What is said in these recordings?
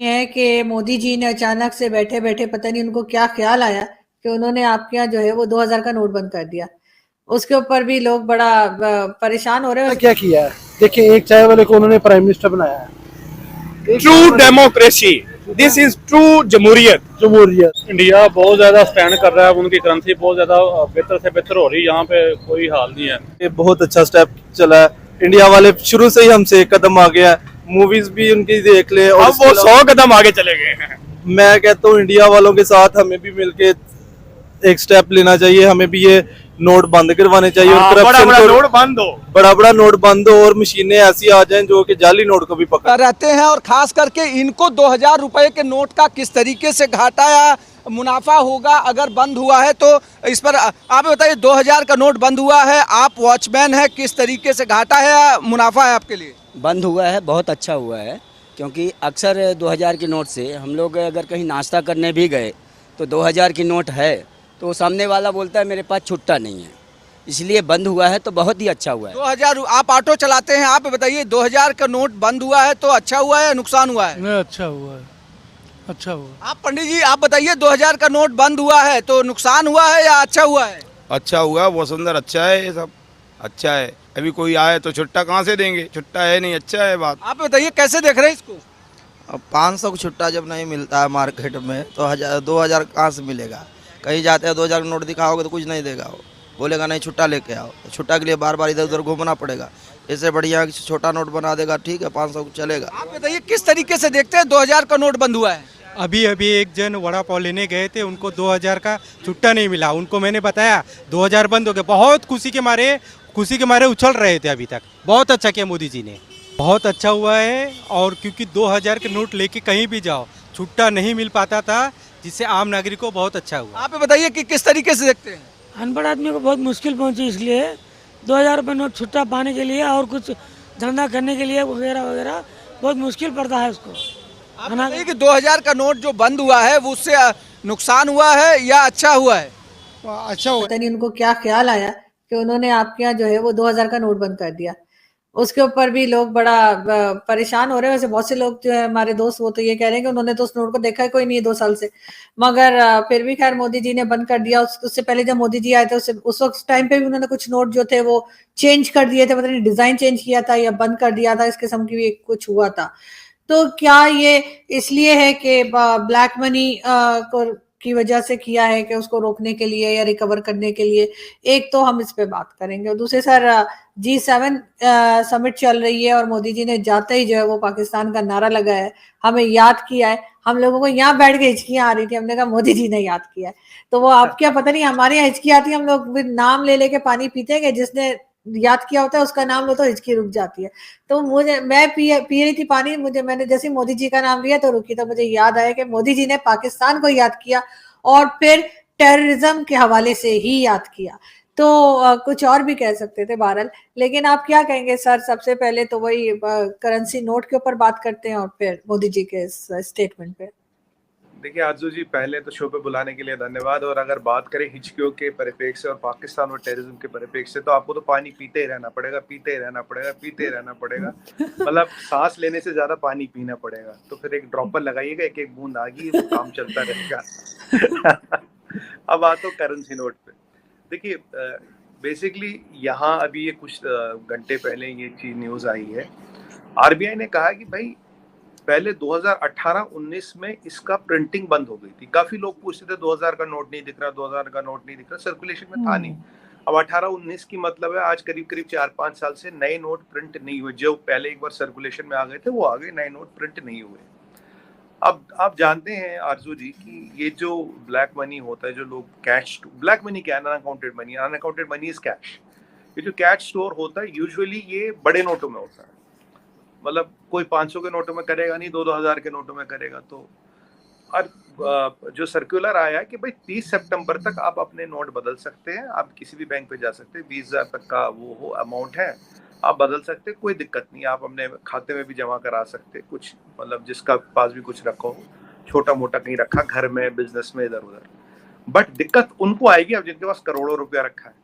है कि मोदी जी ने अचानक से बैठे बैठे पता नहीं उनको क्या ख्याल आया कि उन्होंने आपके यहाँ जो है वो 2000 का नोट बंद कर दिया। उसके ऊपर भी लोग बड़ा परेशान हो रहे हैं। क्या किया है? देखिए, एक चाय वाले को उन्होंने प्राइम मिनिस्टर बनाया है। True democracy, this is true जमहूरियत। जमहूरियत। इंडिया बहुत ज्यादा स्टैंड कर रहा है, उनकी करेंसी बहुत ज्यादा बेहतर से बेहतर हो रही है, यहाँ पे कोई हाल नहीं है। ये बहुत अच्छा स्टेप चला है। इंडिया वाले शुरू से ही हमसे एक कदम आ गया है। मूवीज भी उनकी देख ले और अब वो 100 कदम आगे चले गए हैं। मैं कहता हूँ इंडिया वालों के साथ हमें भी मिलके एक स्टेप लेना चाहिए। हमें भी ये नोट बंद करवाने चाहिए और बड़ा करप्शन बड़ा को नोट बंद हो। बड़ा बड़ा नोट बंद हो और मशीनें ऐसी आ जाएं जो कि जाली नोट को भी पकड़ रहते हैं। और खास करके इनको 2000 रुपए के नोट का किस तरीके से घाटा या मुनाफा होगा अगर बंद हुआ है, तो इस पर आप बताइए। 2000 का नोट बंद हुआ है, आप वॉचमैन है, किस तरीके से घाटा है या मुनाफा है आपके लिए? बंद हुआ है, बहुत अच्छा हुआ है, क्योंकि अक्सर 2000 की नोट से हम लोग अगर कहीं नाश्ता करने भी गए तो 2000 की नोट है तो सामने वाला बोलता है मेरे पास छुट्टा नहीं है, इसलिए बंद हुआ है, तो बहुत ही अच्छा हुआ है। 2000 आप ऑटो चलाते हैं, आप बताइए 2000 का नोट बंद हुआ है तो अच्छा हुआ है या नुकसान हुआ है? नहीं, अच्छा हुआ है, अच्छा हुआ। आप पंडित जी आप बताइए 2000 का नोट बंद हुआ है तो नुकसान हुआ है या अच्छा हुआ है? अच्छा हुआ, बहुत सुंदर, अच्छा है, ये सब अच्छा है। अभी कोई आए तो छुट्टा कहाँ से देंगे, छुट्टा है नहीं, अच्छा है बात। आप बताइए कैसे देख रहे हैं इसको? अब 500 का छुट्टा जब नहीं मिलता है मार्केट में तो 2000 कहाँ से मिलेगा? कहीं जाते हैं 2000 का नोट दिखाओगे तो कुछ नहीं देगा, वो बोलेगा नहीं छुट्टा लेके आओ। तो छुट्टा के लिए बार बार इधर उधर घूमना पड़ेगा। इससे बढ़िया छोटा नोट बना देगा, ठीक है, 500 चलेगा। आप बताइए किस तरीके से देखते हैं 2000 का नोट बंद हुआ है? अभी एक जन वड़ा पाव लेने गए थे, उनको 2000 का छुट्टा नहीं मिला। उनको मैंने बताया 2000 बंद हो गया, बहुत खुशी के मारे उछल रहे थे। अभी तक बहुत अच्छा किया मोदी जी ने, बहुत अच्छा हुआ है। और क्योंकि 2000 के नोट लेके कहीं भी जाओ छुट्टा नहीं मिल पाता था, जिससे आम नागरिक को बहुत अच्छा हुआ। आप बताइए कि किस तरीके से देखते हैं? अनपढ़ आदमी को बहुत मुश्किल पहुंची, इसलिए 2000 रुपये नोट छुट्टा पाने के लिए और कुछ धंधा करने के लिए वगैरह वगैरह बहुत मुश्किल पड़ता है उसको। आप बताइए कि 2000 का नोट जो बंद हुआ है वो उससे नुकसान हुआ है या अच्छा हुआ है? अच्छा हुआ। पता नहीं उनको क्या ख्याल आया कि उन्होंने आपके यहाँ जो है वो 2000 का नोट बंद कर दिया। उसके ऊपर भी लोग बड़ा परेशान हो रहे हैं। वैसे बहुत से लोग जो है हमारे दोस्त वो तो ये कह रहे हैं कि उन्होंने तो उस नोट को देखा ही कोई नहीं है 2 साल से, मगर फिर भी खैर मोदी जी ने बंद कर दिया। उससे पहले जब मोदी जी आए थे उस वक्त टाइम पे भी उन्होंने कुछ नोट जो थे वो चेंज कर दिए थे, पता नहीं डिजाइन चेंज किया था या बंद कर दिया था, इस किस्म की भी कुछ हुआ था। तो क्या ये इसलिए है कि ब्लैक मनी की वजह से किया है कि उसको रोकने के लिए या रिकवर करने के लिए? एक तो हम इस पे बात करेंगे और दूसरे सर G7 समिट चल रही है और मोदी जी ने जाते ही जो है वो पाकिस्तान का नारा लगाया है, हमें याद किया है। हम लोगों को यहाँ बैठ के हिचकियां आ रही थी, हमने कहा मोदी जी ने याद किया है तो वो आप क्या पता नहीं हमारे यहाँ हिचकी आती है, हम लोग नाम ले लेके पानी पीते हैं, जिसने याद किया होता है उसका नाम लो तो हिचकी रुक जाती है। तो मैं पी रही थी पानी, मैंने जैसे मोदी जी का नाम लिया तो रुकी, तो मुझे याद आया कि मोदी जी ने पाकिस्तान को याद किया और फिर टेररिज्म के हवाले से ही याद किया। तो कुछ और भी कह सकते थे बहरहाल, लेकिन आप क्या कहेंगे सर? सबसे पहले तो वही करेंसी नोट के ऊपर बात करते हैं और फिर मोदी जी के स्टेटमेंट पे। देखिए आरजू जी, पहले तो शो पे बुलाने के लिए धन्यवाद। और अगर बात करें हिचकियों के परिप्रेक्ष्य से और पाकिस्तान और टेररिज्म के परिप्रेक्ष्य से, तो आपको तो पानी पीते ही रहना पड़ेगा, पीते ही रहना पड़ेगा, पीते ही रहना पड़ेगा। मतलब सांस लेने से ज्यादा पानी पीना पड़ेगा। तो फिर एक ड्रॉपर लगाइएगा, एक एक बूंद आगी, तो काम चलता रहेगा। अब आता हूँ करेंसी नोट पे। देखिए बेसिकली यहाँ अभी ये कुछ घंटे पहले ये चीज न्यूज आई है, आरबीआई ने कहा कि भाई पहले 2018-19 में इसका प्रिंटिंग बंद हो गई थी। काफी लोग पूछते थे 2000 का नोट नहीं दिख रहा, 2000 का नोट नहीं दिख रहा, सर्कुलेशन में था नहीं। अब 18-19 की मतलब है आज करीब करीब 4-5 साल से नए नोट प्रिंट नहीं हुए। जो पहले एक बार सर्कुलेशन में आ गए थे वो आ गए, नए नोट प्रिंट नहीं हुए। अब आप जानते हैं आरजू जी कि ये जो ब्लैक मनी होता है, जो लोग कैश, ब्लैक मनी क्या है? Unaccounted money. Unaccounted money is cash. ये जो कैश स्टोर होता है यूजुअली ये बड़े नोटों में होता है। मतलब कोई 500 के नोटों में करेगा नहीं, 2-2000 के नोटों में करेगा। तो और जो सर्कुलर आया है कि भाई 30 सितंबर तक आप अपने नोट बदल सकते हैं, आप किसी भी बैंक पे जा सकते हैं, 20,000 तक का वो हो अमाउंट है, आप बदल सकते हैं, कोई दिक्कत नहीं। आप अपने खाते में भी जमा करा सकते हैं कुछ, मतलब जिसका पास भी कुछ रखा हो, छोटा मोटा कहीं रखा, घर में, बिजनेस में, इधर उधर। बट दिक्कत उनको आएगी अब जिनके पास करोड़ों रुपया रखा है।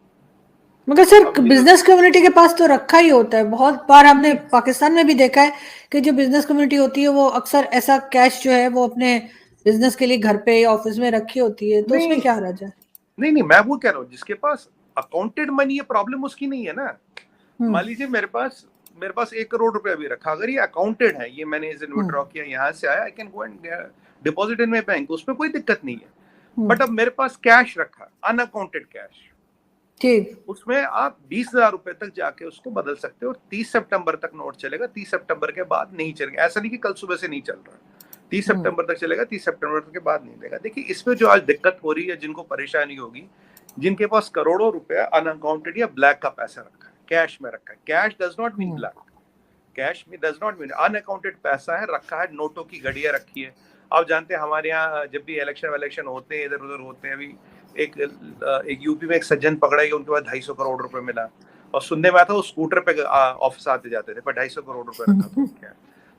मगर सर बिजनेस कम्युनिटी के पास तो रखा ही होता है। बहुत बार हमने पाकिस्तान में भी देखा है कि जो बिजनेस कम्युनिटी होती है वो अक्सर ऐसा कैश जो है वो अपने बिजनेस के लिए घर पे या ऑफिस में रखी होती है, तो उसमें क्या हर्ज है? नहीं, मैं वो कह रहा हूँ जिसके पास अकाउंटेड मनी है, प्रॉब्लम उसकी नहीं है ना। मान लीजिए मेरे पास 1 करोड़ रुपए अभी रखा, अगर ये अकाउंटेड है, ये मैंने इस दिन विड्रॉ किया, यहाँ से आया, I can go and deposit in my bank, उसमें कोई दिक्कत नहीं है। बट अब मेरे पास कैश रखा, अनअकाउंटेड कैश, ठीक, उसमें आप 20,000 रुपए तक जाके उसको बदल सकते हो और 30 सितंबर तक नोट चलेगा। 30 सितंबर के बाद नहीं चलेगा। ऐसा नहीं कि कल सुबह से नहीं चल रहा, 30 सितंबर तक चलेगा, 30 सितंबर के बाद नहीं देगा। देखिए इसमें जो आज दिक्कत हो रही है, जिनको परेशानी होगी, जिनके पास करोड़ों रुपया अनअकाउंटेड या ब्लैक का पैसा रखा है, कैश में रखा है। Cash does not mean black, cash में डज नॉट मीन, अनअकाउंटेड पैसा है, रखा है, नोटों की घड़ियां रखी है। आप जानते हैं हमारे यहाँ जब भी इलेक्शन होते हैं, इधर उधर होते हैं, अभी एक यूपी में एक सज्जन पकड़ा गया, उनके पास 250 करोड़ रुपए मिला, और सुनने में आता वो स्कूटर पे ऑफिस आते जाते थे, पर 250 करोड़ रुपए रखा था क्या।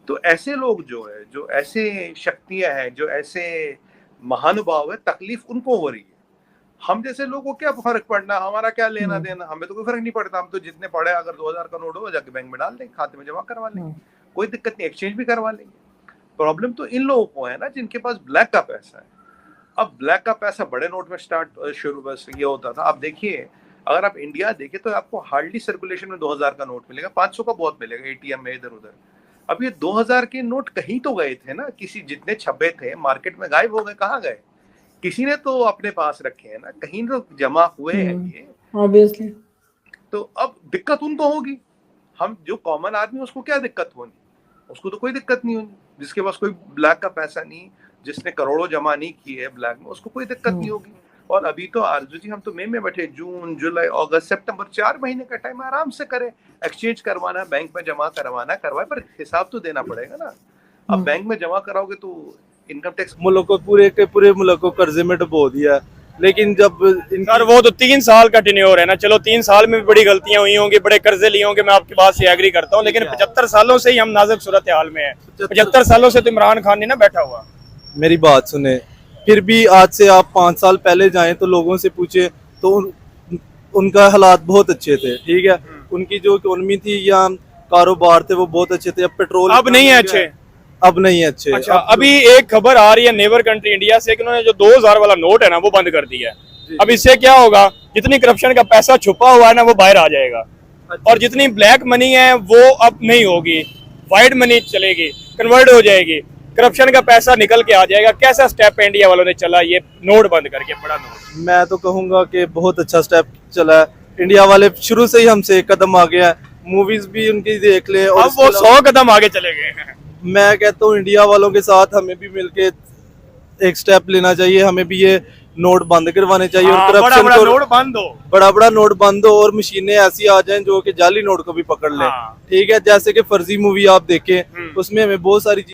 तो ऐसे लोग जो है, जो ऐसे शक्तियां हैं, जो ऐसे महानुभाव है, तकलीफ उनको हो रही है। हम जैसे लोगों को क्या फर्क पड़ना, हमारा क्या लेना देना, हमें तो कोई फर्क नहीं पड़ता। हम तो जितने पड़े, अगर 2000 का नोट हो जाके बैंक में डाल देंगे, खाते में जमा करवा लेंगे, कोई दिक्कत नहीं, एक्सचेंज भी करवा लेंगे। प्रॉब्लम तो इन लोगों को है ना जिनके पास ब्लैक का पैसा है। अब ब्लैक का पैसा बड़े नोट में शुरू बस ये होता था। अब देखिए, अगर आप इंडिया देखें तो आपको हार्डली सर्कुलेशन में 2000 का नोट मिलेगा, 500 का बहुत मिलेगा एटीएम में इधर उधर। अब ये 2000 के नोट कहीं तो गए थे ना, किसी जितने छपे थे मार्केट में गायब हो गए, कहाँ गए? किसी ने तो अपने पास रखे हैं ना, कहीं तो जमा हुए हैं ये, ऑब्वियसली। तो अब दिक्कत उनको होगी। हम जो कॉमन आदमी, उसको क्या दिक्कत होनी? उसको तो कोई दिक्कत नहीं होनी। जिसके पास कोई ब्लैक का पैसा नहीं, जिसने करोड़ों जमा नहीं किए है ब्लैक में, उसको कोई दिक्कत नहीं होगी। और अभी तो आरजू जी, हम तो मई में बैठे, जून, जुलाई, अगस्त, सितंबर, 4 महीने का टाइम, आराम से करें। एक्सचेंज करवाना, बैंक में जमा करवाना, करवाए, पर हिसाब तो देना पड़ेगा ना। अब बैंक में जमा कराओगे तो इनकम टैक्स, मुल्क को पूरे मुल्क को कर्जे में डुबो दिया। लेकिन जब सर वो तो 3 साल का टेन्योर है ना, चलो 3 साल में भी बड़ी गलतियां हुई होंगी, बड़े कर्जे लिए होंगे, मैं आपकी बात से एग्री करता हूँ, लेकिन 75 सालों से ही हम नाजुक सूरत हाल में है। 75 सालों से तो इमरान खान नहीं ना बैठा हुआ। मेरी बात सुने, फिर भी आज से आप 5 साल पहले जाएं तो लोगों से पूछे तो उनका हालात बहुत अच्छे थे, ठीक है। उनकी जो इकोनॉमी थी या कारोबार थे वो बहुत अच्छे थे। अब पेट्रोल अब नहीं है अच्छे, अब नहीं अच्छे। अच्छा, अभी एक खबर आ रही है नेबर कंट्री इंडिया से कि उन्होंने जो 2000 वाला नोट है ना वो बंद कर दिया है। अब इससे क्या होगा, जितनी करप्शन का पैसा छुपा हुआ है ना वो बाहर आ जाएगा, और जितनी ब्लैक मनी है वो अब नहीं होगी, व्हाइट मनी चलेगी, कन्वर्ट हो जाएगी, करप्शन का पैसा निकल के आ जाएगा। कैसा स्टेप इंडिया वालों ने चला ये नोट बंद करके, बड़ा नोट। मैं तो कहूंगा कि बहुत अच्छा स्टेप चला है। इंडिया वाले शुरू से ही हमसे एक कदम आगे है, मूवीज भी उनकी देख ले, और अब वो 100 कदम आगे चले गए हैं। मैं कहता हूँ इंडिया वालों के साथ हमें भी मिलके एक स्टेप लेना चाहिए, हमें भी ये नोट बंद करवाने चाहिए। और करप्शन बड़ा नोट बंद हो, बड़ा नोट बंद हो, और मशीनें ऐसी आ जाएं जो कि जाली नोट को भी पकड़ लें, ठीक है। जैसे कि फर्जी मूवी आप देखें, उसमें हमें बहुत सारी